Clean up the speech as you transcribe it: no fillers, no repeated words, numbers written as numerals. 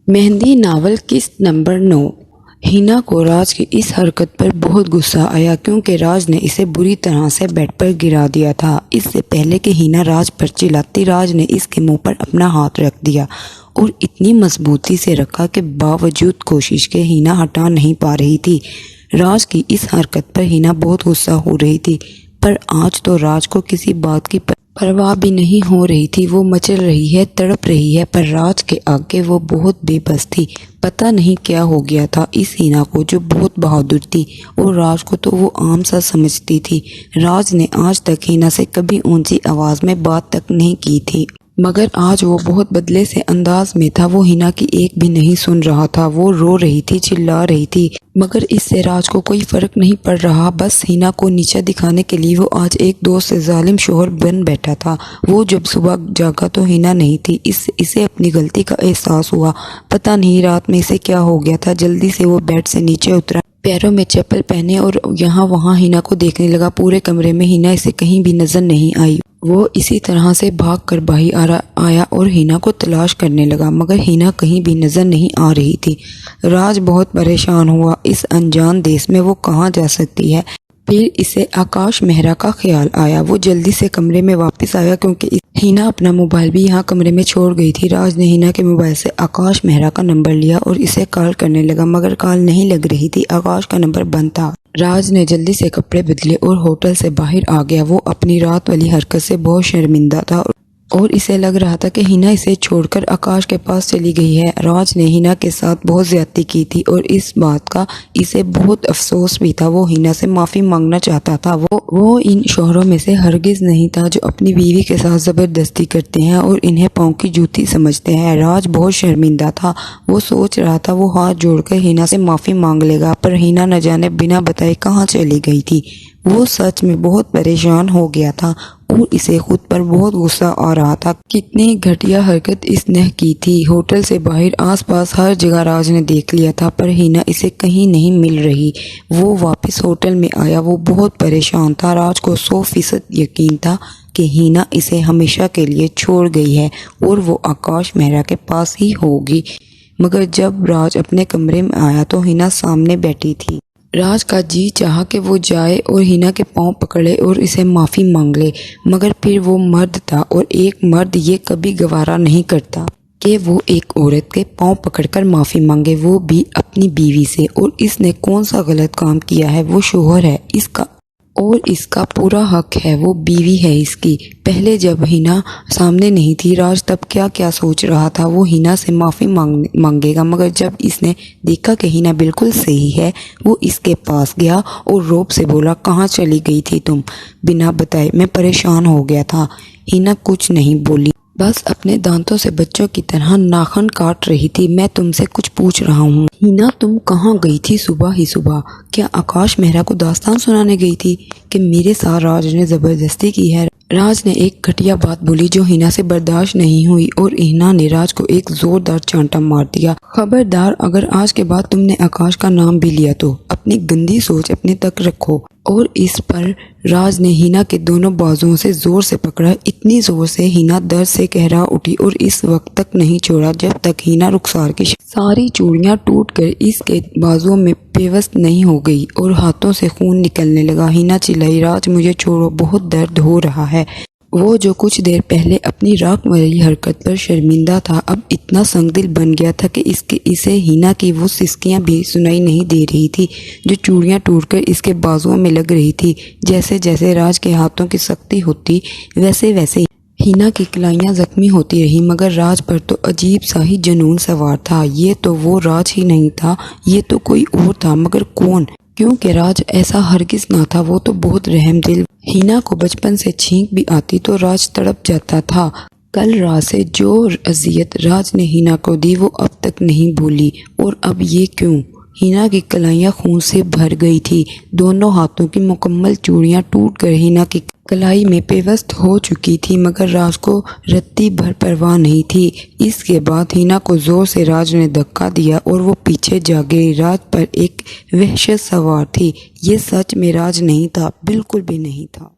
Mehndi novel किस्त number 9। Hina को राज की इस हरकत पर बहुत गुस्सा आया क्योंकि राज ने इसे बुरी तरह से बेड पर गिरा दिया था। इससे पहले कि हिना राज पर चिल्लाती, राज ने इसके मुंह पर अपना हाथ रख दिया और इतनी मजबूती से रखा कि बावजूद कोशिश के हिना हटा नहीं पा रही थी। राज की इस हरकत पर हिना बहुत गुस्सा हो रही थी, पर आज तो राज को किसी बात की परवाह भी नहीं हो रही थी। वो मचल रही है, तड़प रही है, पर राज के आगे वो बहुत बेबस थी। पता नहीं क्या हो गया था इस हिना को, जो बहुत बहादुर थी और राज को तो वो आम सा समझती थी। राज ने आज तक हिना से कभी ऊंची आवाज में बात तक नहीं की थी, मगर आज वो बहुत बदले से अंदाज में था। वो हिना की एक भी नहीं सुन रहा था। वो रो रही थी, चिल्ला रही थी, मगर इससे राज को कोई फर्क नहीं पड़ रहा। बस हिना को नीचा दिखाने के लिए वो आज एक दोस्त से जालिम शोहर बन बैठा था। वो जब सुबह जागा तो हिना नहीं थी। इसे अपनी गलती का एहसास हुआ। पता नहीं रात में इसे क्या हो गया था। जल्दी से वो बेड से नीचे उतरा, पैरों में चप्पल पहने और यहाँ वहाँ हिना को देखने लगा। पूरे कमरे में हिना इसे कहीं भी नजर नहीं आई। वो इसी तरह से भाग कर बाहर आया और हिना को तलाश करने लगा, मगर हिना कहीं भी नजर नहीं आ रही थी। राज बहुत परेशान हुआ। इस अनजान देश में वो कहाँ जा सकती है। फिर इसे आकाश मेहरा का ख्याल आया। वो जल्दी से कमरे में वापस आया क्योंकि हिना अपना मोबाइल भी यहाँ कमरे में छोड़ गई थी। राज ने हिना के मोबाइल से आकाश मेहरा का नंबर लिया और इसे कॉल करने लगा, मगर कॉल नहीं लग रही थी। आकाश का नंबर बंद था। राज ने जल्दी से कपड़े बदले और होटल से बाहर आ गया। वो अपनी रात वाली हरकत से बहुत शर्मिंदा था और इसे लग रहा था कि हिना इसे छोड़कर आकाश के पास चली गई है। राज ने हिना के साथ बहुत ज्यादती की थी और इस बात का इसे बहुत अफसोस भी था। वो हिना से माफ़ी मांगना चाहता था। वो इन शोहरों में से हरगिज नहीं था जो अपनी बीवी के साथ ज़बरदस्ती करते हैं और इन्हें पाँव की जूती समझते हैं। राज बहुत शर्मिंदा था। वो सोच रहा था वो हाथ जोड़कर हिना से माफ़ी मांग लेगा, पर हिना न जाने बिना बताए कहाँ चली गई थी। वो सच में बहुत परेशान हो गया था और इसे खुद पर बहुत गुस्सा आ रहा था। कितनी घटिया हरकत इसने की थी। होटल से बाहर आसपास हर जगह राज ने देख लिया था, पर हिना इसे कहीं नहीं मिल रही। वो वापस होटल में आया। वो बहुत परेशान था। राज को 100% यकीन था कि हिना इसे हमेशा के लिए छोड़ गई है और वो आकाश मेहरा के पास ही होगी। मगर जब राज अपने कमरे में आया तो हिना सामने बैठी थी। राज का जी चाहा कि वो जाए और हिना के पांव पकड़े और इसे माफ़ी मांग ले, मगर फिर वो मर्द था और एक मर्द ये कभी गवारा नहीं करता कि वो एक औरत के पांव पकड़कर माफ़ी मांगे, वो भी अपनी बीवी से। और इसने कौन सा गलत काम किया है। वो शोहर है इसका और इसका पूरा हक है। वो बीवी है इसकी। पहले जब हिना सामने नहीं थी, राज तब क्या क्या सोच रहा था। वो हिना से माफ़ी मांगेगा, मगर जब इसने देखा कि हिना बिल्कुल सही है, वो इसके पास गया और रोब से बोला, कहाँ चली गई थी तुम बिना बताए? मैं परेशान हो गया था। हिना कुछ नहीं बोली, बस अपने दांतों से बच्चों की तरह नाखून काट रही थी। मैं तुमसे कुछ पूछ रहा हूँ। हिना, तुम कहाँ गई थी सुबह ही सुबह? क्या आकाश मेहरा को दास्तान सुनाने गई थी कि मेरे साथ राज ने जबरदस्ती की है? राज ने एक घटिया बात बोली जो हिना से बर्दाश्त नहीं हुई और हिना ने राज को एक जोरदार चांटा मार दिया। खबरदार, अगर आज के बाद तुमने आकाश का नाम भी लिया तो अपनी गंदी सोच अपने तक रखो। और इस पर राज ने हिना के दोनों बाजुओं से जोर से पकड़ा। इतनी जोर से हिना दर्द से कहरा उठी और इस वक्त तक नहीं छोड़ा जब तक हिना रुखसार की सारी चूड़ियां टूटकर इसके बाजुओं में पेवस्त नहीं हो गई और हाथों से खून निकलने लगा। हिना चिल्लाई, राज मुझे छोड़ो, बहुत दर्द हो रहा है। वो जो कुछ देर पहले अपनी राख वाली हरकत पर शर्मिंदा था, अब इतना संगदिल बन गया था कि इसे हिना की वो सिसकियां भी सुनाई नहीं दे रही थी जो चूड़ियां टूटकर इसके बाजुओं में लग रही थी। जैसे जैसे राज के हाथों की सख्ती होती वैसे वैसे हिना की कलाइयां जख्मी होती रही, मगर राज पर तो अजीब सा ही जुनून सवार था। ये तो वो राज ही नहीं था, ये तो कोई और था। मगर कौन? क्योंकि राज ऐसा हरगिज ना था। वो तो बहुत रहमदिल। हिना को बचपन से छींक भी आती तो राज तड़प जाता था। कल रात से जो अजियत राज ने हिना को दी वो अब तक नहीं भूली। और अब ये क्यों? हिना की कलाइयां खून से भर गई थी। दोनों हाथों की मुकम्मल चूड़ियां टूटकर हिना की कलाई में पेवस्त हो चुकी थी, मगर राज को रत्ती भर परवाह नहीं थी। इसके बाद हिना को जोर से राज ने धक्का दिया और वो पीछे जा गिरी। राज पर एक वहशत सवार थी। ये सच में राज नहीं था, बिल्कुल भी नहीं था।